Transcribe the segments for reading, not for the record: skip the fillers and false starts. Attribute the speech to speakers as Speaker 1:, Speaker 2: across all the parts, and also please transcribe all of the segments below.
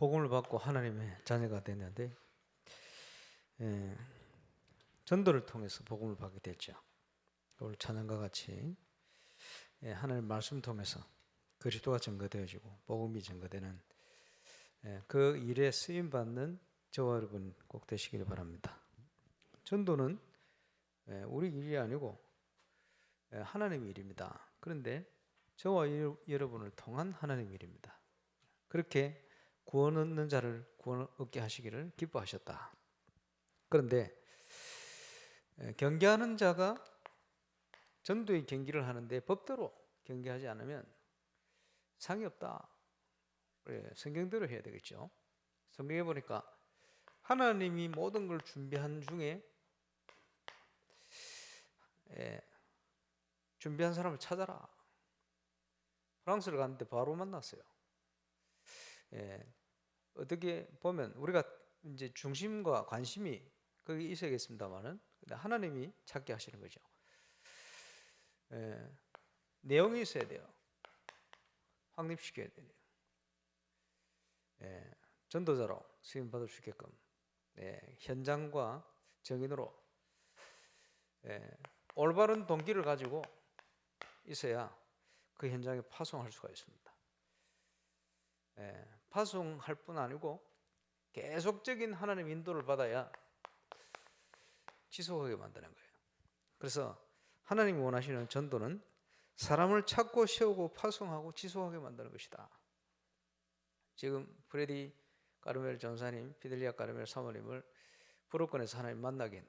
Speaker 1: 복음을 받고 하나님의 자녀가 됐는데 전도를 통해서 복음을 받게 됐죠. 오늘 찬양과 같이 하나님의 말씀 통해서 그리스도가 증거되어지고 복음이 증거되는 그 일에 쓰임받는 저와 여러분 꼭 되시기를 바랍니다. 전도는 우리 일이 아니고 하나님의 일입니다. 그런데 저와 여러분을 통한 하나님의 일입니다. 그렇게 구원 얻는 자를 구원 얻게 하시기를 기뻐하셨다. 그런데 경계하는 자가 전도의 경기를 하는데 법대로 경계하지 않으면 상이 없다. 성경대로 해야 되겠죠. 성경에 보니까 하나님이 모든 걸 준비한 중에 준비한 사람을 찾아라. 프랑스를 갔는데 바로 만났어요. 어떻게 보면 우리가 이제 중심과 관심이 거기 있어야겠습니다만은 하나님이 찾게 하시는 거죠. 내용이 있어야 돼요. 확립시켜야 돼요. 전도자로 수임 받을 수 있게끔 현장과 정인으로 올바른 동기를 가지고 있어야 그 현장에 파송할 수가 있습니다. 파송할 뿐 아니고 계속적인 하나님 인도를 받아야 지속하게 만드는 거예요. 그래서 하나님이 원하시는 전도는 사람을 찾고 세우고 파송하고 지속하게 만드는 것이다. 지금 프레디 까르멜 전사님, 피델리아 까르멜 사모님을 브로건에서 하나님 만나게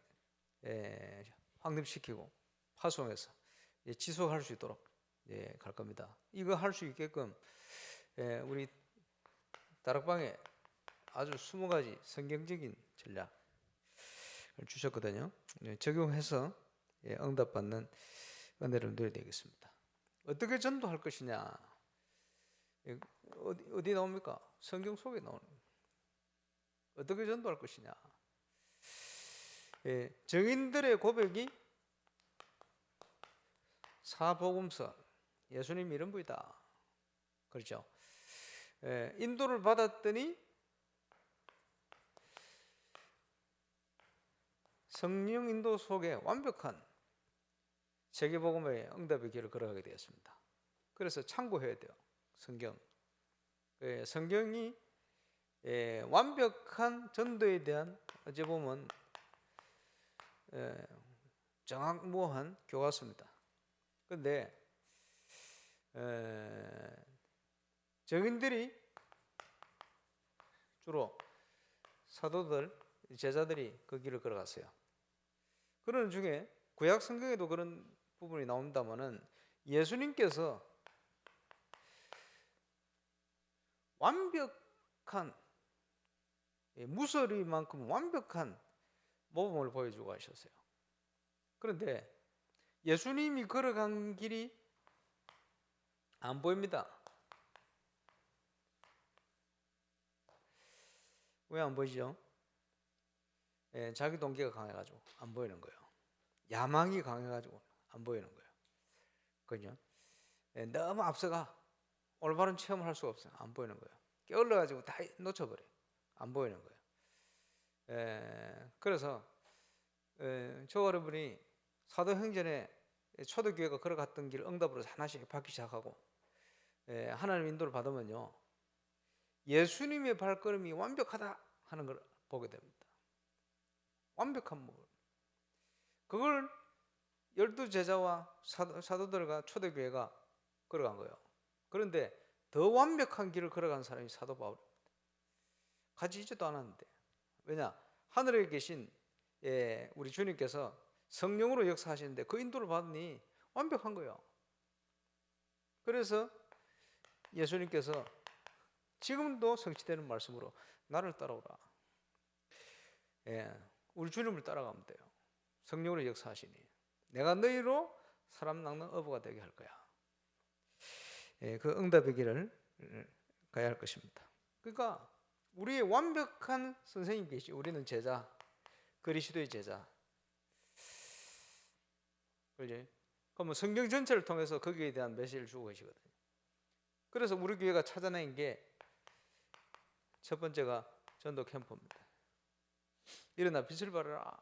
Speaker 1: 확립시키고 파송해서 지속할 수 있도록 갈 겁니다. 이거 할 수 있게끔 우리 다락방에 아주 20가지 성경적인 전략을 주셨거든요. 적용해서 응답받는 은혜를 누려야 되겠습니다. 어떻게 전도할 것이냐? 어디 나옵니까? 성경 속에 나오는 거예요. 어떻게 전도할 것이냐? 정인들의 고백이 사복음서, 예수님 이런 분이다. 그렇죠? 인도를 받았더니 성령 인도 속에 완벽한 세계복음의 응답의 길을 걸어가게 되었습니다. 그래서 참고해야 돼요. 성경. 성경이 완벽한 전도에 대한 어찌 보면 정확무한 교과서입니다. 그런데 정인들이 주로 사도들, 제자들이 그 길을 걸어갔어요. 그런 중에 구약 성경에도 그런 부분이 나온다면은 예수님께서 완벽한 무서리만큼 완벽한 모범을 보여주고 하셨어요. 그런데 예수님이 걸어간 길이 안 보입니다. 왜 안 보이죠? 자기 동기가 강해가지고 안 보이는 거예요. 야망이 강해가지고 안 보이는 거예요. 그죠? 너무 앞서가 올바른 체험을 할 수가 없어요. 안 보이는 거예요. 게을러가지고 다 놓쳐버려요. 안 보이는 거예요. 그래서 저 여러분이 사도행전에 초대교회가 걸어갔던 길을 응답으로 하나씩 받기 시작하고 하나님 인도를 받으면요, 예수님의 발걸음이 완벽하다 하는 걸 보게 됩니다. 완벽한 모습. 그걸 12제자와 사도들과 초대교회가 걸어간 거예요. 그런데 더 완벽한 길을 걸어간 사람이 사도 바울입니다. 같이 있지도 않았는데. 왜냐? 하늘에 계신 우리 주님께서 성령으로 역사하시는데 그 인도를 받으니 완벽한 거예요. 그래서 예수님께서 지금도 성취되는 말씀으로 나를 따라오라. 우리 주님을 따라가면 돼요. 성령으로 역사하시니 내가 너희로 사람 낚는 어부가 되게 할 거야. 그 응답의 길을 가야 할 것입니다. 그러니까 우리의 완벽한 선생님 계시, 우리는 제자, 그리스도의 제자. 그러지? 그러면 성경 전체를 통해서 거기에 대한 메시지를 주고 계시거든요. 그래서 우리 교회가 찾아낸 게 첫 번째가 전도 캠프입니다. 일어나 빛을 발하라.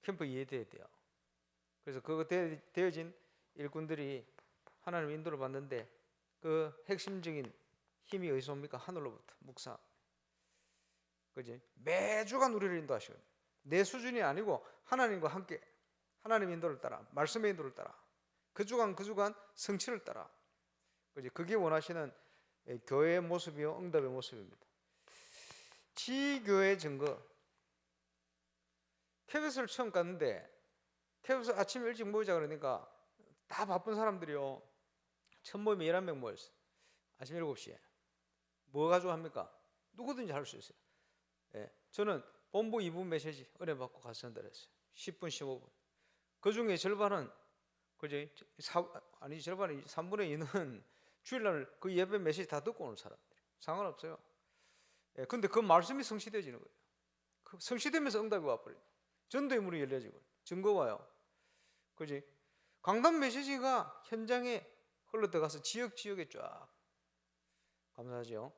Speaker 1: 캠프 이해돼야 돼요. 그래서 그거 되어진 일꾼들이 하나님 인도를 받는데 그 핵심적인 힘이 어디서 옵니까? 하늘로부터. 묵상. 그지? 매주간 우리를 인도하시거든요. 내 수준이 아니고 하나님과 함께 하나님 인도를 따라, 말씀의 인도를 따라, 그 주간 성취를 따라. 그지? 그게 원하시는 교회의 모습이요, 응답의 모습입니다. 지교의 증거. KBS를 처음 갔는데 KBS 아침 일찍 모이자 그러니까 다 바쁜 사람들이요. 첫 모임에 11명 모였어요. 아침 7시에. 뭐 가지고 합니까? 누구든지 할 수 있어요. 예, 저는 본부 2분 메시지 은혜 받고 가서 전달했어요. 10분, 15분. 그 중에 절반은, 그지? 절반이 3분의 2는 주일날 그 예배 메시지 다 듣고 오는 사람들. 상관없어요. 예, 근데 그 말씀이 성취되어지는 거예요. 그 성취되면서 응답이 와버려요. 전도의 문이 열려지고. 증거 와요. 그지? 강단 메시지가 현장에 흘러 들어가서 지역에 쫙. 감사하죠.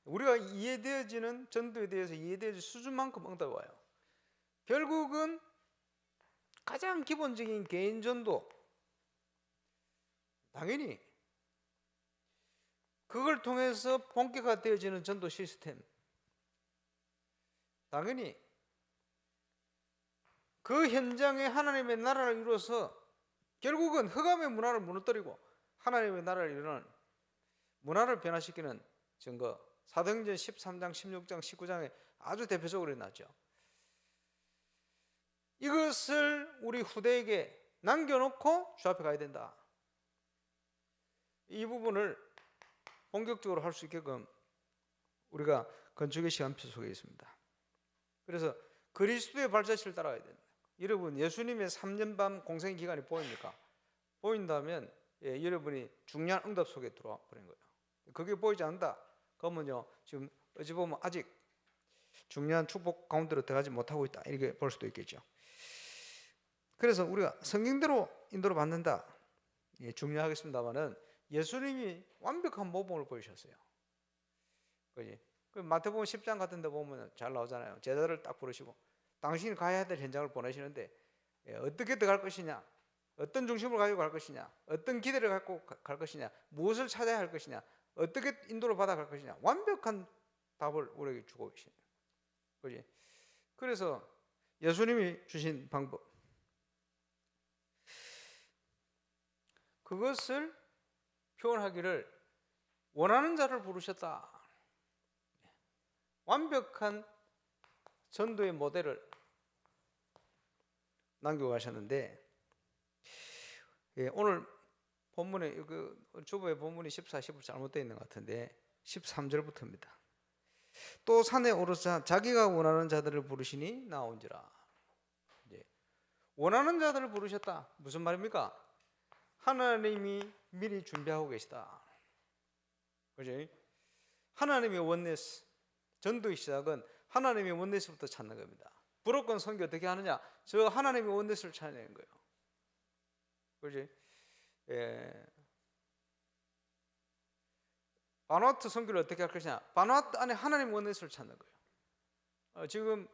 Speaker 1: 우리가 이해되어지는 전도에 대해서 이해되어질 수준만큼 응답이 와요. 결국은 가장 기본적인 개인 전도, 당연히 그걸 통해서 본격화되어지는 전도 시스템, 당연히 그 현장에 하나님의 나라를 이루어서 결국은 흑암의 문화를 무너뜨리고 하나님의 나라를 이루는 문화를 변화시키는 증거, 사도행전 13장, 16장, 19장에 아주 대표적으로 나죠. 이것을 우리 후대에게 남겨놓고 주 앞에 가야 된다. 이 부분을 본격적으로 할 수 있게끔 우리가 건축의 시간표 속에 있습니다. 그래서 그리스도의 발자취를 따라가야 된다. 여러분, 예수님의 3년 반 공생 기간이 보입니까? 보인다면 여러분이 중요한 응답 속에 들어와 버린 거예요. 그게 보이지 않는다. 그러면요, 지금 어찌 보면 아직 중요한 축복 가운데로 들어가지 못하고 있다. 이렇게 볼 수도 있겠죠. 그래서 우리가 성경대로 인도를 받는다. 중요하겠습니다만은 예수님이 완벽한 모범을 보이셨어요. 그지? 그 마태복음 10장 같은 데 보면 잘 나오잖아요. 제자들을 딱 부르시고 당신이 가야 될 현장을 보내시는데 어떻게 들어갈 것이냐, 어떤 중심을 가지고 갈 것이냐, 어떤 기대를 갖고 갈 것이냐, 무엇을 찾아야 할 것이냐, 어떻게 인도를 받아갈 것이냐, 완벽한 답을 우리에게 주고 계십니다. 그지? 그래서 예수님이 주신 방법, 그것을 표현하기를 원하는 자를 부르셨다. 완벽한 전도의 모델을 남겨가셨는데, 오늘 본문에 주보의 본문이 14, 15 잘못되어 있는 것 같은데 13절부터입니다. 또 산에 오르사 자기가 원하는 자들을 부르시니 나온지라. 원하는 자들을 부르셨다. 무슨 말입니까? 하나님이 미리 준비하고 계시다. 그죠? 하나님의 원네스, 전도의 시작은 하나님의 원네스부터 찾는 겁니다. 불어권 선교 어떻게 하느냐? 저 하나님의 원네스를 찾아내는 거예요. 그지? 바누아투 선교를 어떻게 할 것이냐? 바누아투 안에 하나님 원네스를 찾는 거예요. 지금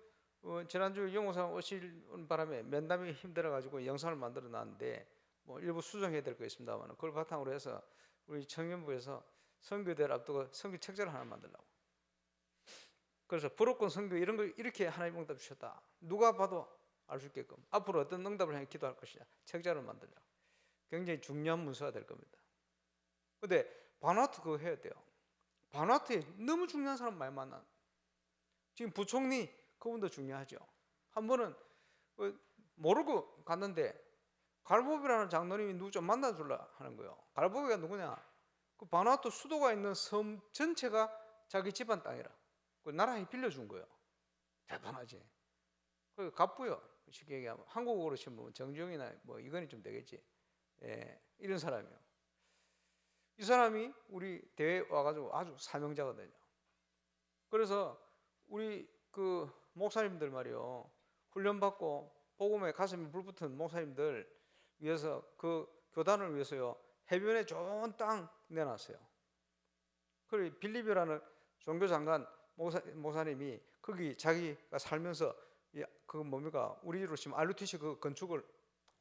Speaker 1: 지난주 영호사 오실 바람에 면담이 힘들어가지고 영상을 만들어 놨는데 뭐 일부 수정해야 될 거 있습니다만 그걸 바탕으로 해서 우리 청년부에서 선교대를 앞두고 선교 책자를 하나 만들려고. 그래서 불어권 선교 이런 걸 이렇게 하나님 응답 주셨다. 누가 봐도 알 수 있게끔 앞으로 어떤 응답을 향해 기도할 것이냐 책자를 만들려고. 굉장히 중요한 문서가 될 겁니다. 근데 바누아투 그거 해야 돼요. 바누아투에 너무 중요한 사람 많이 만나. 지금 부총리 그분도 중요하죠. 한 번은 모르고 갔는데 갈보비라는 장로님이 누구 좀 만나줄라 하는 거예요. 갈보비가 누구냐? 그 바누아투 수도가 있는 섬 전체가 자기 집안 땅이라. 그 나라에 빌려준 거예요. 대단하지. 그 갑부요. 쉽게 얘기하면 한국어로 치면 정정이나 뭐 이건이 좀 되겠지. 이런 사람이요. 이 사람이 우리 대회에 와가지고 아주 사명자거든요. 그래서 우리 그 목사님들 말이요, 훈련받고 복음에 가슴에 불붙은 목사님들 위해서 그 교단을 위해서요 해변에 좋은 땅 내놨어요. 그리고 빌립이라는 종교장관 목사님이 거기 자기가 살면서 그 뭡니까 우리로 지금 RUTC 그 건축을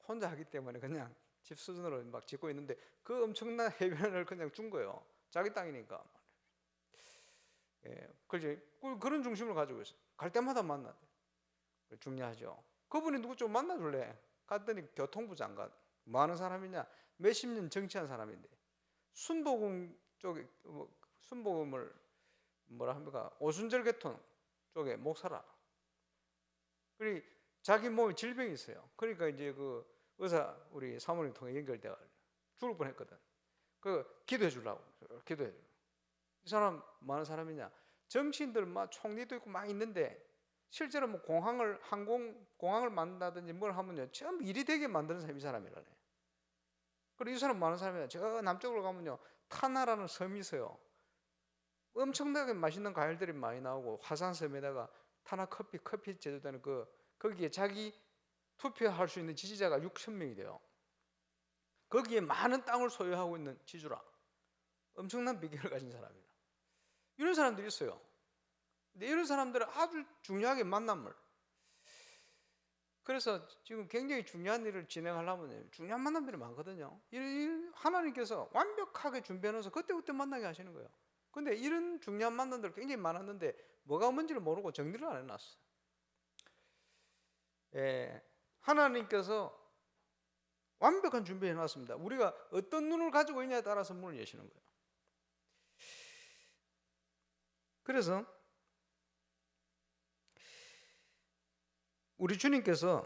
Speaker 1: 혼자 하기 때문에 그냥 집 수준으로 막 짓고 있는데 그 엄청난 해변을 그냥 준 거예요. 자기 땅이니까. 예, 그렇지. 그런 중심을 가지고 있어요. 갈 때마다 만나. 중요하죠. 그분이 누구 좀 만나줄래? 갔더니 교통부 장관. 뭐 하는 사람이냐? 몇십 년 정치한 사람인데 순복음 쪽에 순복음을 뭐라 합니까? 오순절 계통 쪽에 목사라. 그리고 자기 몸에 질병이 있어요. 그러니까 이제 그 의사 우리 사모님 통해 연결돼 죽을 뻔했거든. 그 기도해 주려고 기도해 줘. 이 사람 뭐 하는 사람이냐? 정치인들 막 총리도 있고 막 있는데 실제로 뭐 공항을 만든다든지 뭘 하면요 전부 일이 되게 만드는 사람이 이 사람이라네. 그리고 이 사람 뭐 하는 사람이냐? 저 남쪽으로 가면요 타나라는 섬이 있어요. 엄청나게 맛있는 과일들이 많이 나오고 화산섬에다가 타나 커피 제조되는 거기에 자기 투표할 수 있는 지지자가 6,000명이 돼요. 거기에 많은 땅을 소유하고 있는 지주라. 엄청난 비결을 가진 사람이라. 이런 사람들이 있어요. 근데 이런 사람들은 아주 중요하게 만남을. 그래서 지금 굉장히 중요한 일을 진행하려면 중요한 만남들이 많거든요. 하나님께서 완벽하게 준비해놓아서 그때그때 만나게 하시는 거예요. 근데 이런 중요한 만남들 굉장히 많았는데 뭐가 뭔지를 모르고 정리를 안 해놨어요. 예, 하나님께서 완벽한 준비해 놨습니다. 우리가 어떤 눈을 가지고 있냐에 따라서 문을 여시는 거예요. 그래서 우리 주님께서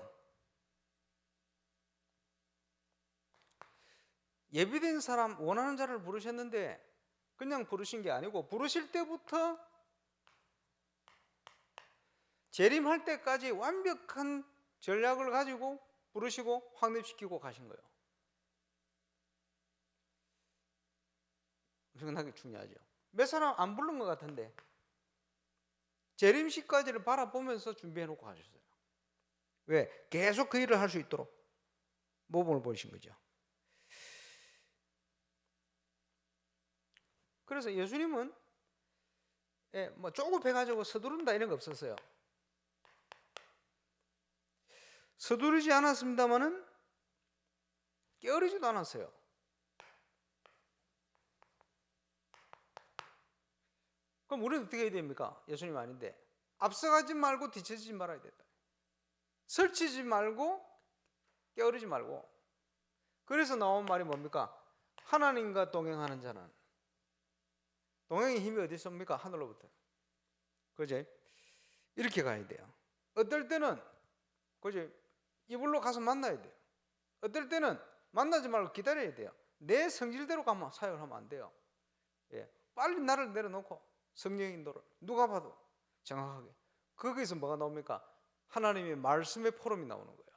Speaker 1: 예비된 사람 원하는 자를 부르셨는데 그냥 부르신 게 아니고 부르실 때부터 재림할 때까지 완벽한 전략을 가지고 부르시고 확립시키고 가신 거예요. 엄청나게 중요하죠. 몇 사람 안 부른 것 같은데 재림식까지를 바라보면서 준비해놓고 가셨어요. 왜? 계속 그 일을 할 수 있도록 모범을 보이신 거죠. 그래서 예수님은 뭐 조급해가지고 서두른다 이런 거 없었어요. 서두르지 않았습니다만은 게으르지도 않았어요. 그럼 우리는 어떻게 해야 됩니까? 예수님 아닌데 앞서가지 말고 뒤처지지 말아야 된다. 설치지 말고 게으르지 말고. 그래서 나온 말이 뭡니까? 하나님과 동행하는 자는 동행의 힘이 어디 있습니까? 하늘로부터. 그죠? 이렇게 가야 돼요. 어떨 때는 그죠? 이불로 가서 만나야 돼요. 어떨 때는 만나지 말고 기다려야 돼요. 내 성질대로 가면 사역을 하면 안 돼요. 예, 빨리 나를 내려놓고 성령의 인도를 누가 봐도 정확하게. 거기서 뭐가 나옵니까? 하나님의 말씀의 포럼이 나오는 거예요.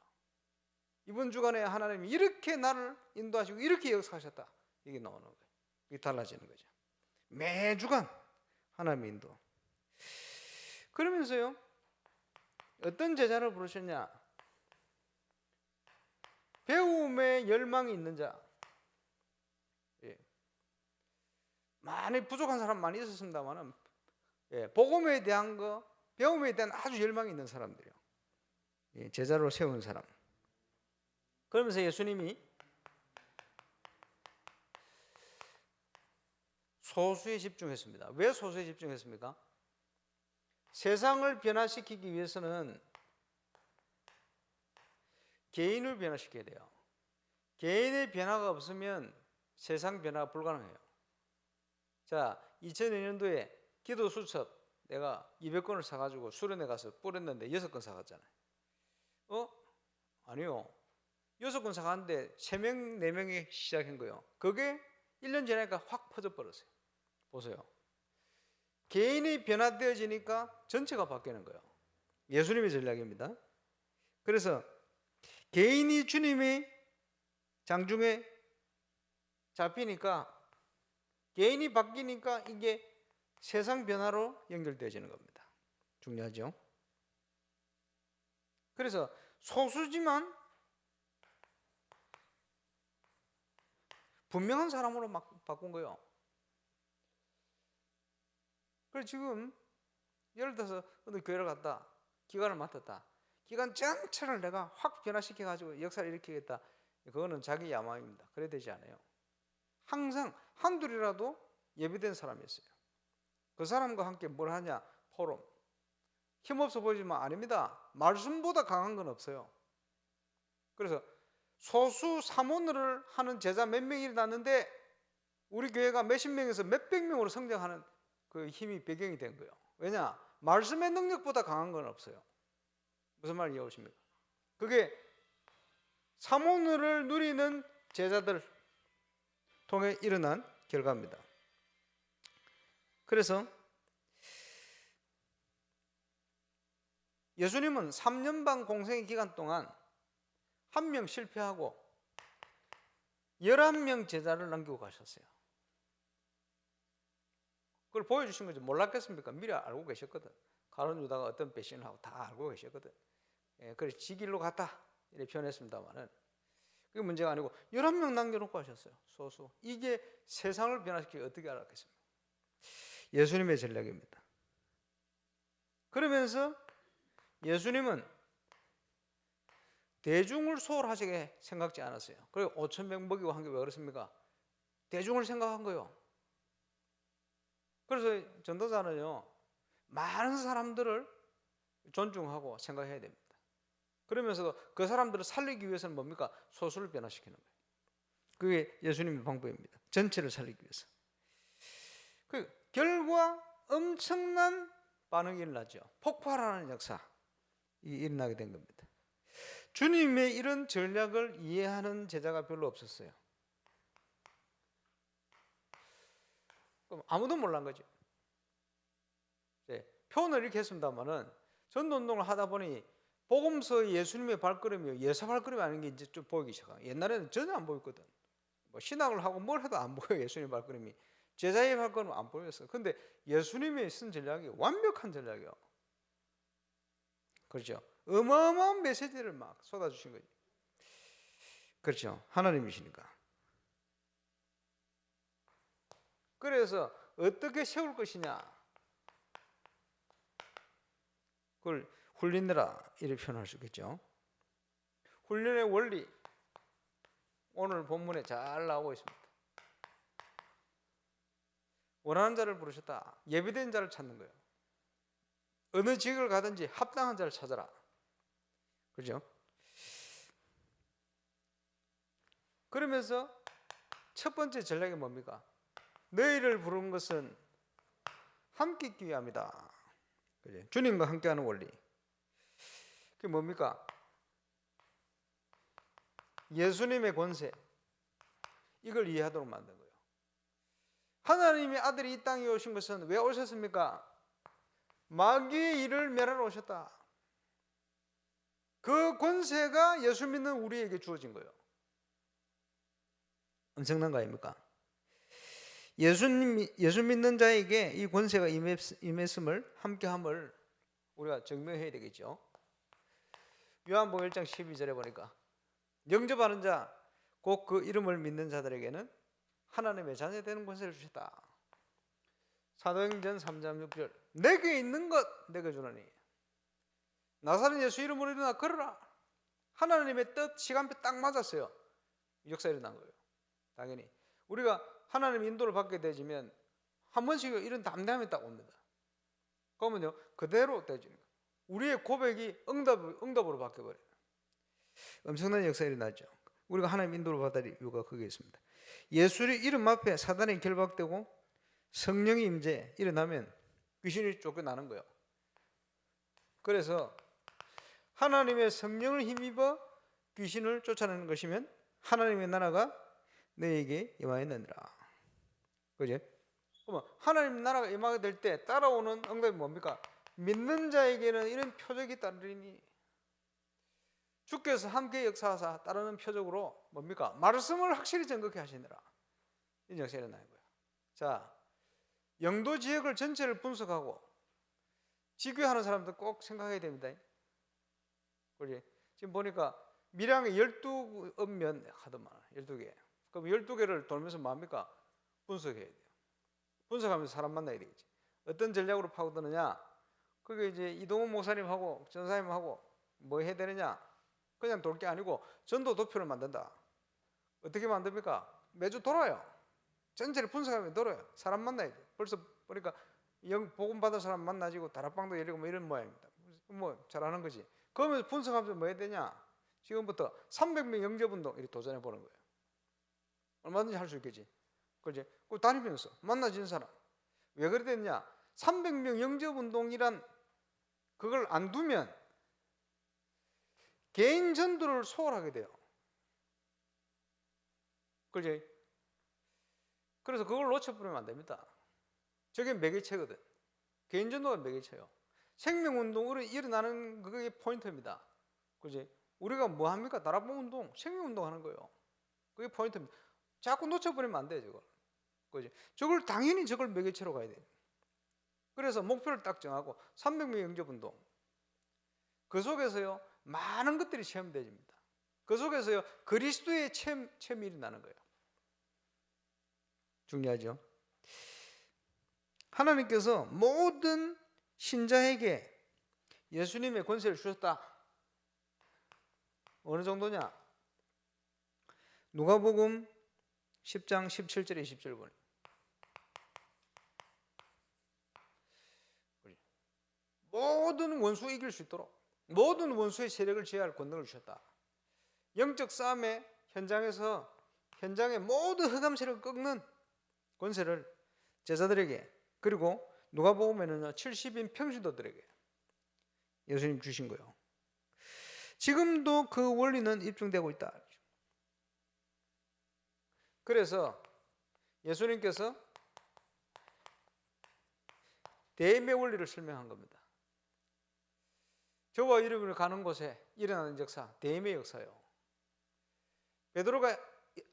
Speaker 1: 이번 주간에 하나님이 이렇게 나를 인도하시고 이렇게 역사하셨다. 이게 나오는 거예요. 이게 달라지는 거죠. 매주간 하나님의 인도. 그러면서요 어떤 제자를 부르셨냐? 배움에 열망이 있는 자. 예. 많이 부족한 사람 많이 있었습니다만은 복음에 대한 거, 배움에 대한 아주 열망이 있는 사람들이요. 제자로 세운 사람. 그러면서 예수님이 소수에 집중했습니다. 왜 소수에 집중했습니까? 세상을 변화시키기 위해서는 개인을 변화시켜야 돼요. 개인의 변화가 없으면 세상 변화가 불가능해요. 자, 2002년도에 기도 수첩 내가 200권을 사가지고 수련회 가서 뿌렸는데 6권 사갔잖아요. 아니요. 6권 사갔는데 3명, 4명이 시작한 거예요. 그게 1년 지나니까 확 퍼져버렸어요. 보세요. 개인이 변화되어지니까 전체가 바뀌는 거예요. 예수님의 전략입니다. 그래서 개인이 주님의 장중에 잡히니까 개인이 바뀌니까 이게 세상 변화로 연결되어지는 겁니다. 중요하죠. 그래서 소수지만 분명한 사람으로 막 바꾼 거예요. 그래서 지금 예를 들어서 어느 교회를 갔다 기관을 맡았다. 기관 전체를 내가 확 변화시켜가지고 역사를 일으키겠다. 그거는 자기 야망입니다. 그래야 되지 않아요. 항상 한둘이라도 예비된 사람이었어요. 그 사람과 함께 뭘 하냐? 포럼. 힘없어 보이지만 아닙니다. 말씀보다 강한 건 없어요. 그래서 소수 사모를 하는 제자 몇 명이 일어났는데 우리 교회가 몇십 명에서 몇백 명으로 성장하는 그 힘이 배경이 된 거예요. 왜냐? 말씀의 능력보다 강한 건 없어요. 무슨 말 이해오십니까? 그게 사모를 누리는 제자들 통해 일어난 결과입니다. 그래서 예수님은 3년 반 공생의 기간 동안 한 명 실패하고 11명 제자를 남기고 가셨어요. 그걸 보여주신 거죠. 몰랐겠습니까? 미리 알고 계셨거든. 가룟 유다가 어떤 배신을 하고 다 알고 계셨거든. 그래서 지 길로 갔다 이렇게 표현했습니다만은 그게 문제가 아니고 11명 남겨놓고 하셨어요. 소수. 이게 세상을 변화시키기 어떻게 알았겠습니까? 예수님의 전략입니다. 그러면서 예수님은 대중을 소홀하게 생각지 않았어요. 그리고 5,000명 먹이고 한 게 왜 그렇습니까? 대중을 생각한 거예요. 그래서 전도자는요, 많은 사람들을 존중하고 생각해야 됩니다. 그러면서도 그 사람들을 살리기 위해서는 뭡니까? 소수를 변화시키는 거예요. 그게 예수님의 방법입니다. 전체를 살리기 위해서. 그 결과 엄청난 반응이 일어나죠. 폭발하는 역사 일어나게 된 겁니다. 주님의 이런 전략을 이해하는 제자가 별로 없었어요. 그럼 아무도 몰란 거죠. 표현을 이렇게 했습니다만은 전도운동을 하다 보니 복음서의 예수님의 발걸음이 예사 발걸음이 아닌 게 이제 좀 보이기 시작해요. 옛날에는 전혀 안 보였거든. 뭐 신학을 하고 뭘 해도 안 보여요. 예수님의 발걸음이. 제자의 발걸음은 안 보였어요. 근데 예수님이 쓴 전략이 완벽한 전략이에요. 그렇죠. 어마어마한 메시지를 막 쏟아주신 거죠. 그렇죠. 하나님이시니까. 그래서 어떻게 세울 것이냐, 그걸 훈련해라 이렇게 표현할 수 있겠죠. 훈련의 원리 오늘 본문에 잘 나오고 있습니다. 원하는 자를 부르셨다. 예비된 자를 찾는 거예요. 어느 직을 가든지 합당한 자를 찾아라. 그렇죠? 그러면서 첫 번째 전략이 뭡니까? 너희를 부른 것은 함께 있기 위함이다. 그죠? 주님과 함께하는 원리. 그게 뭡니까? 예수님의 권세. 이걸 이해하도록 만든 거예요. 하나님의 아들이 이 땅에 오신 것은 왜 오셨습니까? 마귀의 일을 멸하러 오셨다. 그 권세가 예수 믿는 우리에게 주어진 거예요. 엄청난 거 아닙니까? 예수 믿는 자에게 이 권세가 임했음을 함께함을 우리가 증명해야 되겠죠. 요한복음 1장 12절에 보니까 영접하는 자, 곧 그 이름을 믿는 자들에게는 하나님의 자녀 되는 권세를 주셨다. 사도행전 3장 6절 내게 있는 것 내게 주노니 나사렛 예수 이름으로 일어나 걸어라. 하나님의 뜻 시간표 딱 맞았어요. 역사 일어난 거예요. 당연히 우리가 하나님 인도를 받게 되지면 한 번씩 이런 담대함이 딱 옵니다. 그러면요 그대로 되지는 거예요. 우리의 고백이 응답으로 바뀌어버려요. 엄청난 역사 일어나죠. 우리가 하나님 인도를 받을 이유가 거기에 있습니다. 예수의 이름 앞에 사단이 결박되고 성령이 임재 일어나면 귀신이 쫓겨나는 거예요. 그래서 하나님의 성령을 힘입어 귀신을 쫓아내는 것이면 하나님의 나라가 너에게 임하였느니라. 그죠? 그러면 하나님 나라가 임하게 될 때 따라오는 응답이 뭡니까? 믿는 자에게는 이런 표적이 따르리니 주께서 함께 역사하사 따르는 표적으로 뭡니까? 말씀을 확실히 정확히 하시느라. 이 역사가 일어나는 거예요. 자, 영도 지역을 전체를 분석하고 지교하는 사람들 꼭 생각해야 됩니다. 그렇지? 지금 보니까 밀양에 12읍면 하더만 12개. 그럼 12개를 돌면서 뭡니까? 분석해야 돼요. 분석하면서 사람 만나야 되겠지. 어떤 전략으로 파고드느냐? 그게 이제 이동훈 목사님하고 전사님하고 뭐 해야 되느냐? 그냥 돌 게 아니고 전도 도표를 만든다. 어떻게 만듭니까? 매주 돌아요. 전체를 분석하면 돌아요. 사람 만나야 돼. 벌써 보니까 복음 받은 사람 만나지고 다락방도 열리고 뭐 이런 모양입니다. 뭐 잘하는 거지. 그러면서 분석하면서 뭐 해야 되냐? 지금부터 300명 영접운동 이렇게 도전해 보는 거예요. 얼마든지 할 수 있겠지. 그지? 그 다니면서 만나진 사람. 왜 그래 됐냐? 300명 영접운동이란 그걸 안 두면 개인 전도를 소홀하게 돼요. 그지? 그래서 그걸 놓쳐버리면 안 됩니다. 저게 매개체거든. 개인 전도가 매개체요. 생명운동으로 일어나는 그게 포인트입니다. 그지? 우리가 뭐 합니까? 다락방 운동, 생명운동 하는 거예요. 그게 포인트입니다. 자꾸 놓쳐버리면 안 돼, 저걸. 그지? 저걸 당연히 저걸 매개체로 가야 돼. 그래서 목표를 딱 정하고 300명 영접운동. 그 속에서요, 많은 것들이 체험되집니다. 그 속에서요, 그리스도의 체험이 일어나는 거예요. 중요하죠? 하나님께서 모든 신자에게 예수님의 권세를 주셨다. 어느 정도냐? 누가복음 10장 17절에 20절 보니 모든 원수 이길 수 있도록 모든 원수의 세력을 제어할 권능을 주셨다. 영적 싸움의 현장에서 현장의 모든 흑암 세력을 꺾는 권세를 제자들에게 그리고 누가복음에는요 70인 평신도들에게 예수님 주신 거예요. 지금도 그 원리는 입증되고 있다. 그래서 예수님께서 대임의 원리를 설명한 겁니다. 저와 여러분이 가는 곳에 일어나는 역사, 대임의 역사요. 베드로가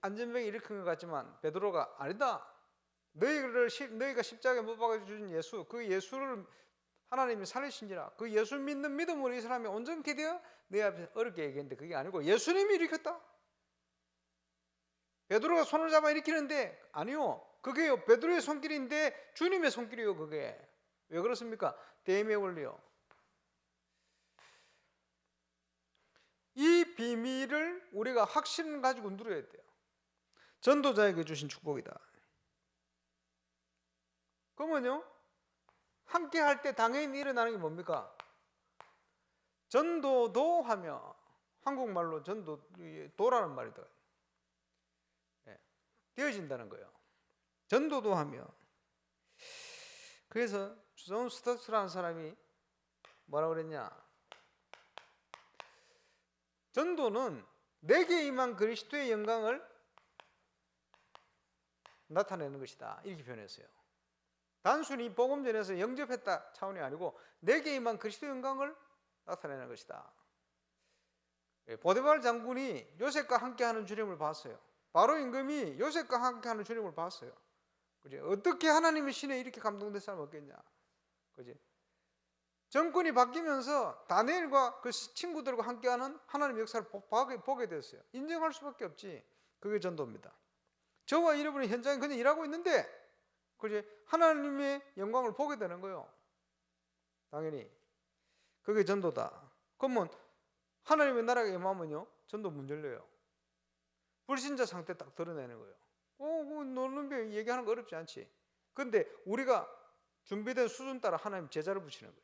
Speaker 1: 안전병이 일으킨 것 같지만 베드로가 아니다. 너희가 십자가에 못 박아 주신 예수, 그 예수를 하나님이 살리신지라. 그 예수 믿는 믿음으로 이 사람이 온전케 되어 내 앞에서 어렵게 얘기했는데 그게 아니고 예수님이 일으켰다. 베드로가 손을 잡아 일으키는데 아니요. 그게요. 베드로의 손길인데 주님의 손길이요. 그게. 왜 그렇습니까? 대임의 원리요. 이 비밀을 우리가 확신을 가지고 누려야 돼요. 전도자에게 주신 축복이다. 그러면요, 함께 할 때 당연히 일어나는 게 뭡니까? 전도도 하며, 한국말로 도라는 말이다. 되어진다는 거예요. 전도도 하며. 그래서 존 스토츠라는 사람이 뭐라고 그랬냐? 전도는 내게 임한 그리스도의 영광을 나타내는 것이다. 이렇게 표현했어요. 단순히 복음 전에서 영접했다 차원이 아니고 내게 임한 그리스도의 영광을 나타내는 것이다. 보디발 장군이 요셉과 함께하는 주님을 봤어요. 바로 임금이 요셉과 함께하는 주님을 봤어요. 그지? 어떻게 하나님의 신에 이렇게 감동된 사람 없겠냐? 그지? 정권이 바뀌면서 다니엘과 그 친구들과 함께하는 하나님의 역사를 보게 됐어요. 인정할 수밖에 없지. 그게 전도입니다. 저와 여러분이 현장에 그냥 일하고 있는데 그지? 하나님의 영광을 보게 되는 거예요. 당연히 그게 전도다. 그러면 하나님의 나라가 임하면요 전도 문 열려요. 불신자 상태 딱 드러내는 거예요. 너는 얘기하는 거 어렵지 않지. 근데 우리가 준비된 수준 따라 하나님 제자를 붙이는 거예요.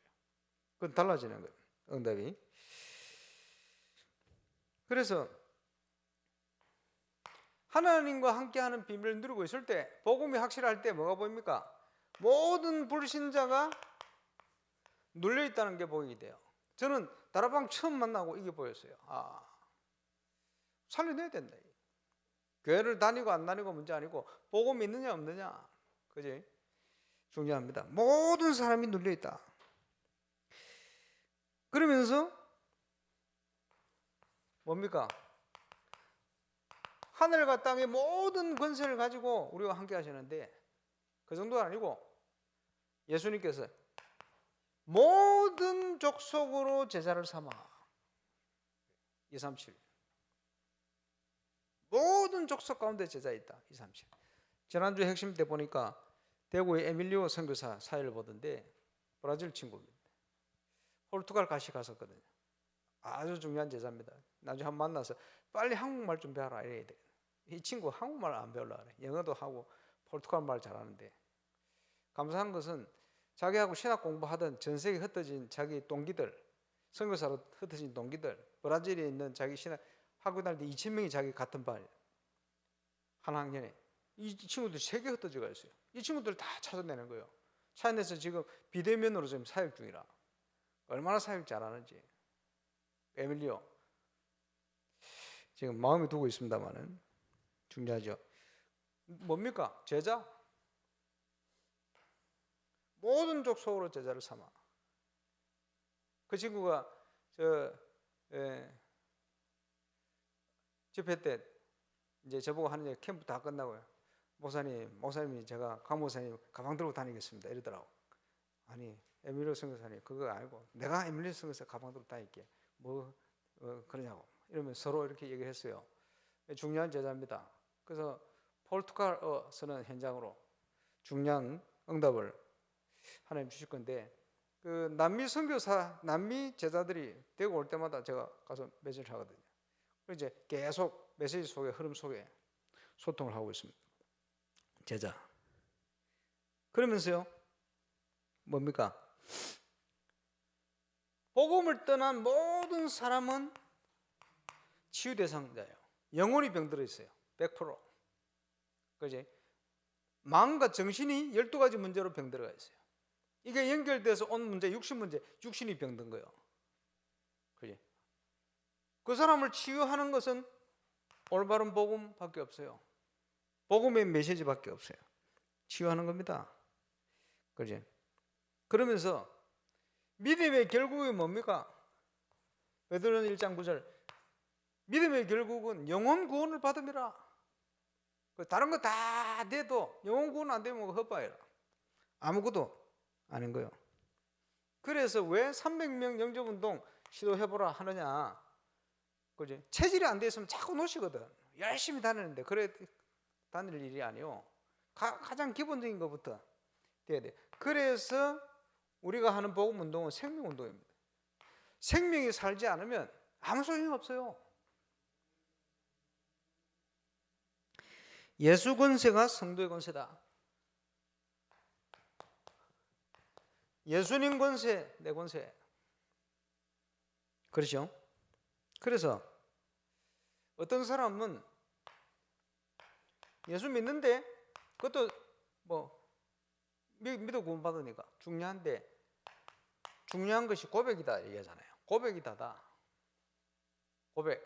Speaker 1: 그건 달라지는 거예요. 응답이. 그래서 하나님과 함께하는 비밀을 누리고 있을 때 복음이 확실할 때 뭐가 보입니까? 모든 불신자가 눌려있다는 게 보이게 돼요. 저는 다락방 처음 만나고 이게 보였어요. 살려내야 된다. 교회를 다니고 안 다니고 문제 아니고 복음이 있느냐 없느냐. 그지? 중요합니다. 모든 사람이 눌려있다. 그러면서 뭡니까? 하늘과 땅의 모든 권세를 가지고 우리와 함께 하시는데 그 정도가 아니고 예수님께서 모든 족속으로 제자를 삼아 237 모든 족속 가운데 제자 있다. 237 지난주 핵심 때 보니까 대구의 에밀리오 선교사 사회를 보던데 브라질 친구입니다. 포르투갈 가시 갔었거든요. 아주 중요한 제자입니다. 나중에 한번 만나서 빨리 한국말 좀 배워라 이래야 돼. 이 친구 한국말 안 배우려고 그래. 영어도 하고 포르투갈 말 잘하는데, 감사한 것은 자기하고 신학 공부하던 전 세계 흩어진 자기 동기들, 선교사로 흩어진 동기들, 브라질에 있는 자기 신학 학교 다닐 때 2,000명이 자기 같은 반, 한 학년에. 이 친구들 세계 흩어져가 있어요. 이 친구들 다 찾아내는 거예요. 찾아내서 지금 비대면으로 지금 사역 중이라. 얼마나 사역 잘하는지. 에밀리오 지금 마음에 두고 있습니다만은 중요하죠. 뭡니까? 제자. 모든 족속으로 제자를 삼아. 그 친구가 집회 때 이제 저보고 하는 얘기, 캠프 다 끝나고요. 목사님이 제가 강 목사님 가방 들고 다니겠습니다 이러더라고. 아니, 에밀리오 선교사님 그거 알고 내가 에밀리오 선교사 가방 들고 다닐게. 뭐 그러냐고 이러면 서로 이렇게 얘기했어요. 중요한 제자입니다. 그래서 포르투갈어 쓰는 현장으로 중요한 응답을 하나님 주실 건데, 그 남미 선교사, 남미 제자들이 대구 올 때마다 제가 가서 메시지를 하거든요. 그래서 이제 계속 메시지 속에, 흐름 속에 소통을 하고 있습니다. 제자. 그러면서요, 뭡니까? 복음을 떠난 모든 사람은 치유 대상자예요. 영혼이 병들어 있어요. 100%. 그지? 마음과 정신이 12가지 문제로 병들어가 있어요. 이게 연결돼서 온 문제, 육신 문제, 육신이 병든 거예요. 그지? 그 사람을 치유하는 것은 올바른 복음밖에 없어요. 복음의 메시지밖에 없어요. 치유하는 겁니다. 그지? 그러면서 믿음의 결국이 뭡니까? 베드로는 1장 9절. 믿음의 결국은 영혼 구원을 받음이라. 다른 거 다 돼도 영혼 구원 안 되면 헛바이라. 아무것도 아닌 거예요. 그래서 왜 300명 영접운동 시도해보라 하느냐? 그지? 체질이 안 돼 있으면 자꾸 놓으시거든. 열심히 다니는데 그래 다닐 일이 아니요. 가장 기본적인 것부터 돼야 돼. 그래서 우리가 하는 복음 운동은 생명 운동입니다. 생명이 살지 않으면 아무 소용이 없어요. 예수 권세가 성도의 권세다. 예수님 권세, 내 권세. 그렇죠? 그래서 어떤 사람은 예수 믿는데 그것도 뭐 믿어 구원받으니까 중요한데, 중요한 것이 고백이다 얘기하잖아요. 고백이 다다. 고백.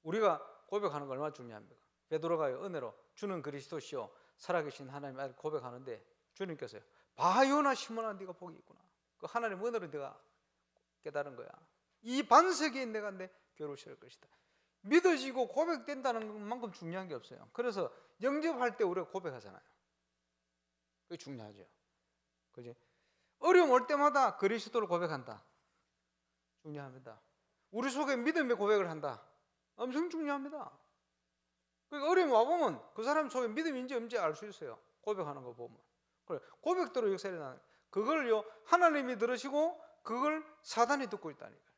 Speaker 1: 우리가 고백하는 거 얼마나 중요합니까? 베드로가 은혜로 주는 그리스도시요 살아계신 하나님 아들 고백하는데 주님께서요, 바요나 시몬아 네가 복이 있구나. 그 하나님 은혜로 네가 깨달은 거야. 이 반석에 내가 내 교회를 세울 것이다. 믿어지고 고백된다는 만큼 중요한 게 없어요. 그래서 영접할 때 우리가 고백하잖아요. 그게 중요하죠. 그지? 어려움 올 때마다 그리스도를 고백한다. 중요합니다. 우리 속에 믿음의 고백을 한다. 엄청 중요합니다. 그러니까 어려움 와보면 그 사람 속에 믿음인지 없는지 알 수 있어요. 고백하는 거 보면. 그래, 고백대로 역사를 나는. 그걸요 하나님이 들으시고 그걸 사단이 듣고 있다니까요.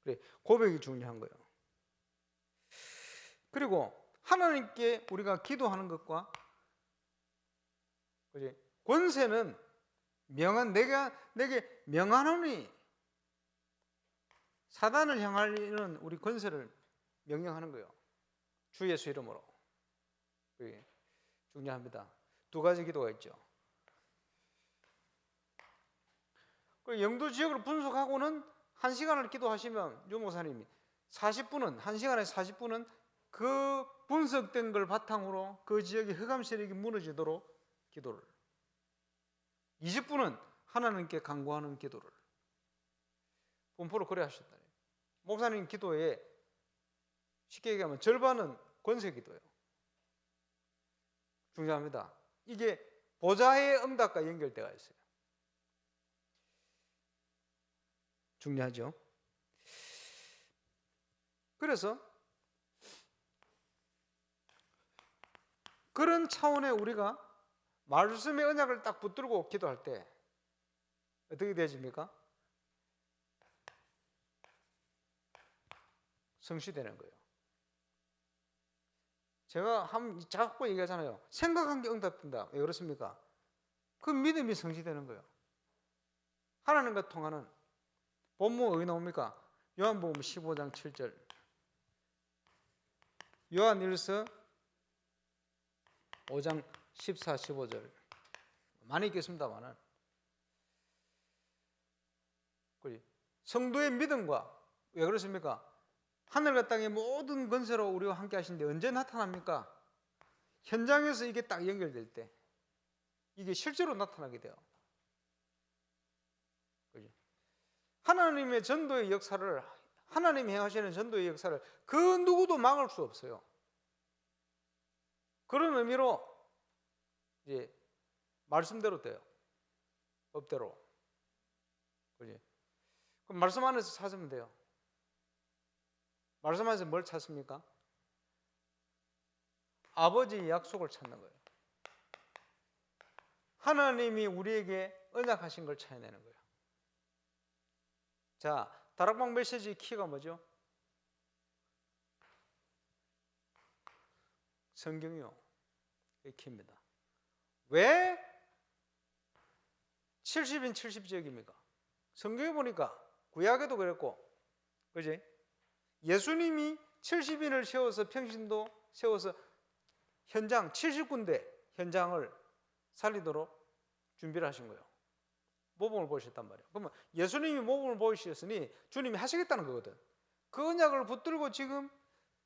Speaker 1: 그래, 고백이 중요한 거예요. 그리고 하나님께 우리가 기도하는 것과, 그지? 권세는 내게 명하노니, 사단을 향하는 우리 권세를 명령하는 거예요. 주 예수 이름으로. 그게 중요합니다. 두 가지 기도가 있죠. 영도 지역을 분석하고는 1시간을 기도하시면 유 목사님이 40분은 1시간에 40분은 그 분석된 걸 바탕으로 그 지역의 흑암 세력이 무너지도록 기도를, 20분은 하나님께 간구하는 기도를 분포로 그래 하셨다. 목사님 기도에 쉽게 얘기하면 절반은 권세 기도예요. 중요합니다. 이게 보좌의 응답과 연결되어 있어요. 중요하죠. 그래서 그런 차원의 우리가 말씀의 언약을 딱 붙들고 기도할 때 어떻게 되어집니까? 성취되는 거예요. 제가 자꾸 얘기하잖아요. 생각한 게 응답된다. 왜 그렇습니까? 그 믿음이 성취되는 거예요. 하나님과 통하는 본문 어디 나옵니까? 요한복음 15장 7절, 요한일서 5장 14, 15절 많이 읽겠습니다만은 성도의 믿음과 왜 그렇습니까? 하늘과 땅의 모든 권세로 우리와 함께 하시는데 언제 나타납니까? 현장에서 이게 딱 연결될 때 이게 실제로 나타나게 돼요. 그죠? 하나님의 전도의 역사를, 하나님이 행하시는 전도의 역사를 그 누구도 막을 수 없어요. 그런 의미로 이제 말씀대로 돼요. 법대로. 그지? 그럼 말씀 안에서 찾으면 돼요. 말씀 안에서 뭘 찾습니까? 아버지의 약속을 찾는 거예요. 하나님이 우리에게 언약하신 걸 찾아내는 거예요. 자, 다락방 메시지 키가 뭐죠? 성경이요. 그게 키입니다. 왜 70인 70지역입니까? 성경에 보니까 구약에도 그랬고, 그지? 예수님이 70인을 세워서 평신도 세워서 현장 70군데 현장을 살리도록 준비를 하신 거예요. 모범을 보이셨단 말이에요. 그러면 예수님이 모범을 보이셨으니 주님이 하시겠다는 거거든. 그 언약을 붙들고 지금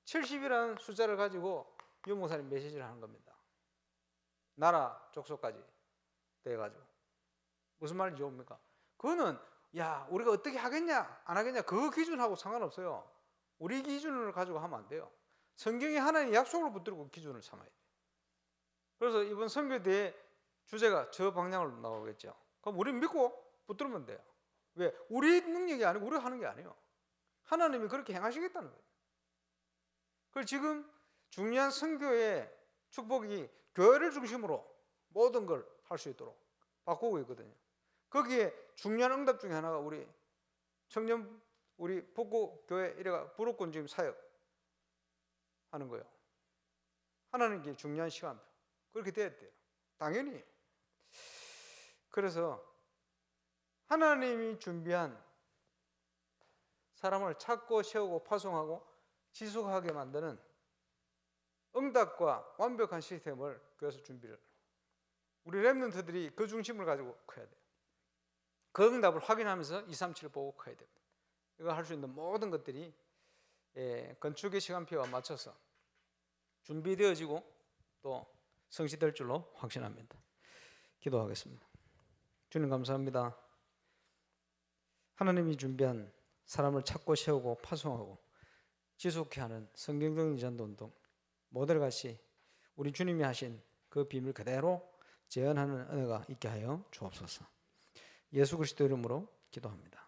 Speaker 1: 70이라는 숫자를 가지고 유 목사님 메시지를 하는 겁니다. 나라 족속까지 돼가지고. 무슨 말인지 옵니까? 그거는 야 우리가 어떻게 하겠냐 안 하겠냐 그 기준하고 상관없어요. 우리 기준을 가지고 하면 안 돼요. 성경이 하나님의 약속을 붙들고 기준을 삼아야 돼요. 그래서 이번 선교대회 주제가 저 방향으로 나오겠죠. 그럼 우리는 믿고 붙들면 돼요. 왜? 우리 능력이 아니고 우리가 하는 게 아니에요. 하나님이 그렇게 행하시겠다는 거예요. 그래서 지금 중요한 선교의 축복이 교회를 중심으로 모든 걸 할 수 있도록 바꾸고 있거든요. 거기에 중요한 응답 중에 하나가 우리 청년 우리 북구교회 이래가 부록권 지금 사역 하는 거예요. 하나님께 중요한 시간표 그렇게 돼야 돼요. 당연히. 그래서 하나님이 준비한 사람을 찾고 세우고 파송하고 지속하게 만드는 응답과 완벽한 시스템을 교회에서 준비를 우리 렘넌트들이 그 중심을 가지고 커야 돼요. 그 응답을 확인하면서 237을 보고 커야 됩니다. 이거 할 수 있는 모든 것들이 건축의 시간표와 맞춰서 준비되어지고 또 성취될 줄로 확신합니다. 기도하겠습니다. 주님 감사합니다. 하나님이 준비한 사람을 찾고 세우고 파송하고 지속해 하는 성경적인 전도운동 모델같이 우리 주님이 하신 그 비밀 그대로 재현하는 은혜가 있게 하여 주옵소서. 예수 그리스도 이름으로 기도합니다.